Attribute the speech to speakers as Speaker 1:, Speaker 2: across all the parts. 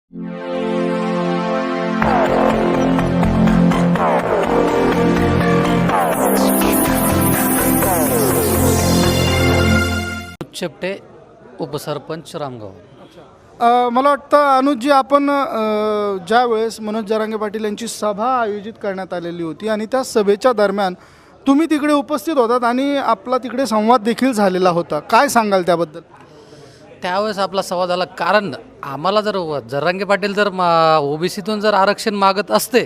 Speaker 1: शेपटे उपसरपंच रामगाव.
Speaker 2: मला वाटतं अनुजजी आपण ज्या वेळेस मनोज जरांगे पाटील यांची सभा आयोजित करण्यात आलेली होती आणि त्या सभेच्या दरम्यान तुम्ही तिकडे उपस्थित होतात आणि आपला तिकडे संवाद देखील झालेला होता. काय सांगाल त्याबद्दल?
Speaker 1: त्यावेळेस आपला संवाद झाला, कारण आम्हाला जर जरांगे पाटील जर ओबीसीतून जर आरक्षण मागत असते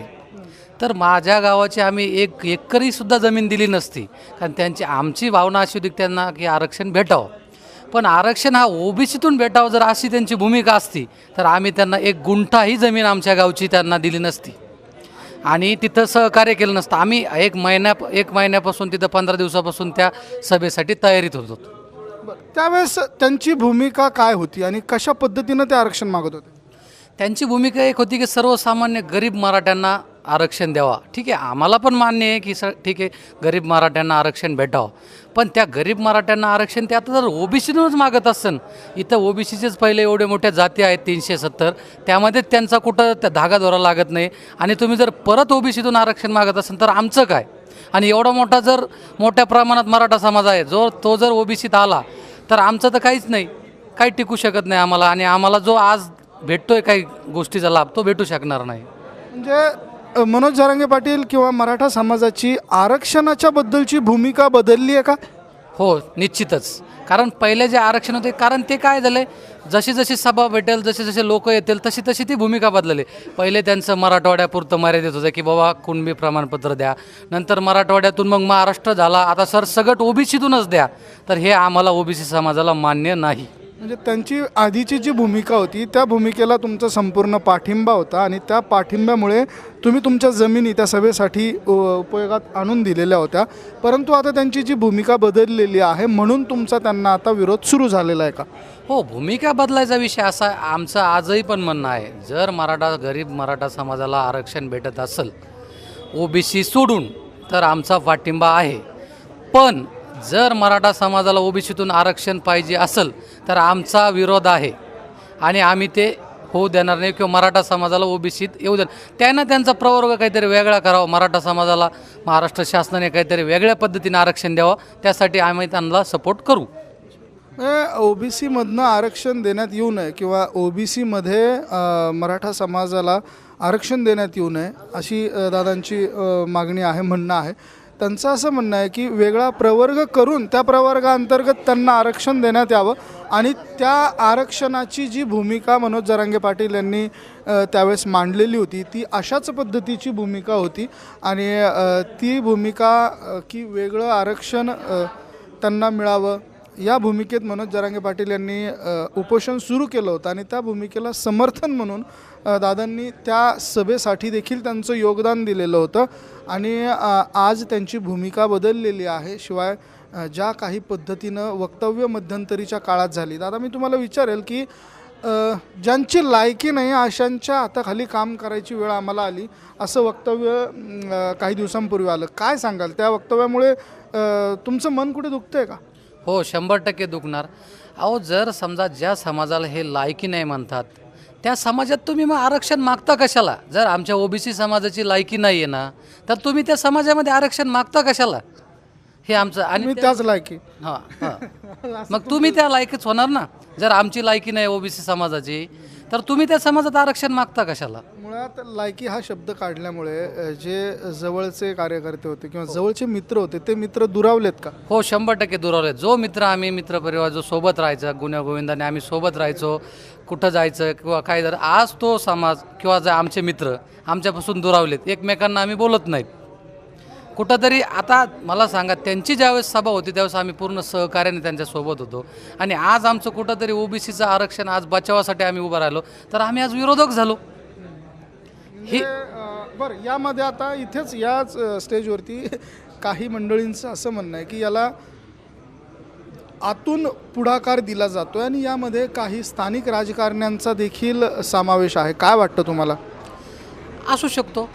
Speaker 1: तर माझ्या गावाची आम्ही एक एकरीसुद्धा जमीन दिली नसती. कारण आमची भावना अशी होती त्यांना की आरक्षण भेटावं, पण आरक्षण हा ओबीसीतून भेटावं जर अशी त्यांची भूमिका असती तर आम्ही त्यांना एक गुंठाही जमीन आमच्या गावची त्यांना दिली नसती आणि तिथं सहकार्य केलं नसतं. आम्ही एक महिन्यापासून तिथं 15 दिवसापासून त्या सभेसाठी तयारीत होतो.
Speaker 2: त्यावेळेस त्यांची भूमिका काय होती आणि कशा पद्धतीनं ते आरक्षण मागत होते?
Speaker 1: त्यांची भूमिका एक होती की सर्वसामान्य गरीब मराठ्यांना आरक्षण द्यावा. ठीक आहे, आम्हाला पण मान्य आहे की ठीक आहे, गरीब मराठ्यांना आरक्षण भेटावं, पण त्या गरीब मराठ्यांना आरक्षण ते आता जर ओबीसीतूनच मागत असेल, इथं ओबीसीचेच पहिले एवढे मोठ्या जाती आहेत 370, त्यामध्ये त्यांचा कुठं त्या धागादोरा लागत नाही आणि तुम्ही जर परत ओबीसीतून आरक्षण मागत असेल तर आमचं काय? आणि एवढा मोठ्या प्रमाणात मराठा समाज आहे, तो जर ओबीसीत आला तर आमचं तर काहीच नाही, काही टिकू शकत नाही आम्हाला. आणि आम्हाला जो आज भेटतोय काही गोष्टीचा लाभ तो भेटू शकणार नाही.
Speaker 2: म्हणजे मनोज जरांगे पाटील किंवा मराठा समाजाची आरक्षणाच्या बद्दलची भूमिका बदलली आहे का?
Speaker 1: हो, निश्चितच. कारण पहिले जे आरक्षण होते, कारण ते काय झालं, जशी जशी सभा भेटेल, जसे जसे लोक येतील तशी तशी ती भूमिका बदलली. पहिले त्यांचं मराठवाड्यापुरतं मर्यादित होतं की बाबा कुणबी प्रमाणपत्र द्या, नंतर मराठवाड्यातून मग महाराष्ट्र झाला, आता सरसगट ओबीसीतूनच द्या. तर हे आम्हाला ओबीसी समाजाला मान्य नाही.
Speaker 2: म्हणजे त्यांची आधीची जी भूमिका होती त्या भूमिकेला तुमचा संपूर्ण पाठिंबा होता आणि त्या पाठिंब्यामुळे तुम्ही तुमच्या जमिनी त्या सभेसाठी उपयोगात आणून दिलेल्या होत्या. परंतु आता त्यांची जी भूमिका बदललेली आहे म्हणून तुमचा त्यांना आता विरोध सुरू झालेला आहे का?
Speaker 1: हो, भूमिका बदलायचा विषय असा आमचं आजही पण म्हणणं आहे, जर गरीब मराठा समाजाला आरक्षण भेटत असेल ओबीसी सोडून तर आमचा पाठिंबा आहे. पण जर मराठा समाजाला ओबीसीतून आरक्षण पाहिजे असेल तर आमचा विरोध आहे आणि आम्ही ते होऊ देणार नाही किंवा मराठा समाजाला ओबीसीत येऊ देणार. त्यांना त्यांचा प्रवर्ग काहीतरी वेगळा करावा, मराठा समाजाला महाराष्ट्र शासनाने काहीतरी वेगळ्या पद्धतीने आरक्षण द्यावं, त्यासाठी आम्ही त्यांना सपोर्ट करू.
Speaker 2: ओबीसीमधनं आरक्षण देण्यात येऊ नये किंवा ओबीसीमध्ये मराठा समाजाला आरक्षण देण्यात येऊ नये अशी दादांची मागणी आहे, म्हणणं आहे. त्यांचं असं म्हणणं आहे की वेगळा प्रवर्ग करून त्या प्रवर्गाअंतर्गत त्यांना आरक्षण देण्यात यावं आणि त्या आरक्षणाची जी भूमिका मनोज जरांगे पाटील यांनी त्यावेळेस मांडलेली होती ती अशाच पद्धतीची भूमिका होती आणि ती भूमिका की वेगळं आरक्षण त्यांना मिळावं या भूमिकेत मनोज जरांगे पाटील यांनी उपोषण सुरू केलं होतं आणि त्या भूमिकेला समर्थन म्हणून दादांनी त्या सभेसाठी देखील त्यांचं योगदान दिलेलं होतं आणि आज त्यांची भूमिका बदललेली आहे. शिवाय ज्या काही पद्धतीनं वक्तव्य मध्यंतरीच्या काळात झाली, दादा मी तुम्हाला विचारेल की ज्यांची लायकी नाही अशांच्या हाताखाली काम करायची वेळ आम्हाला आली असं वक्तव्य काही दिवसांपूर्वी आलं, काय सांगाल? त्या वक्तव्यामुळे तुमचं मन कुठे दुखतं आहे का?
Speaker 1: हो, 100% दुखणार. अहो, जर समजा ज्या समाजाला हे लायकी नाही म्हणतात त्या समाजात तुम्ही मग आरक्षण मागता कशाला? जर आमच्या ओबीसी समाजाची लायकी नाही आहे ना तर तुम्ही त्या समाजामध्ये आरक्षण मागता कशाला? हे आमचं आणि
Speaker 2: त्याच लायकी
Speaker 1: मग तुम्ही त्या लायकीच होणार ना. जर आमची लायकी नाही ओबीसी समाजाची तर तुम्ही त्या समाजात आरक्षण मागता कशाला?
Speaker 2: मुळात लायकी हा शब्द काढल्यामुळे जे जवळचे कार्यकर्ते होते किंवा जवळचे मित्र होते ते मित्र दुरावलेत का?
Speaker 1: हो, 100% दुरावलेत. जो मित्र आम्ही मित्रपरिवार जो सोबत राहायचा, गुण्यागोविंदाने आम्ही सोबत राहायचो, कुठं जायचं किंवा काय जर, आज तो समाज किंवा जे आमचे मित्र आमच्यापासून दुरावलेत, एकमेकांना आम्ही बोलत नाहीत कुठंतरी. आता मला सांगा, त्यांची ज्यावेळेस सभा होती त्यावेळेस आम्ही पूर्ण सहकार्याने त्यांच्यासोबत होतो आणि आज आमचं कुठंतरी ओबीसीचं आरक्षण आज बचावासाठी आम्ही उभं राहिलो तर आम्ही आज विरोधक झालो.
Speaker 2: हे बरं, यामध्ये आता इथेच याच स्टेजवरती काही मंडळींचं असं म्हणणं आहे की याला आतून पुढाकार दिला जातो आणि यामध्ये काही स्थानिक राजकारण्यांचा देखील समावेश आहे. काय वाटतं तुम्हाला?
Speaker 1: असू शकतो.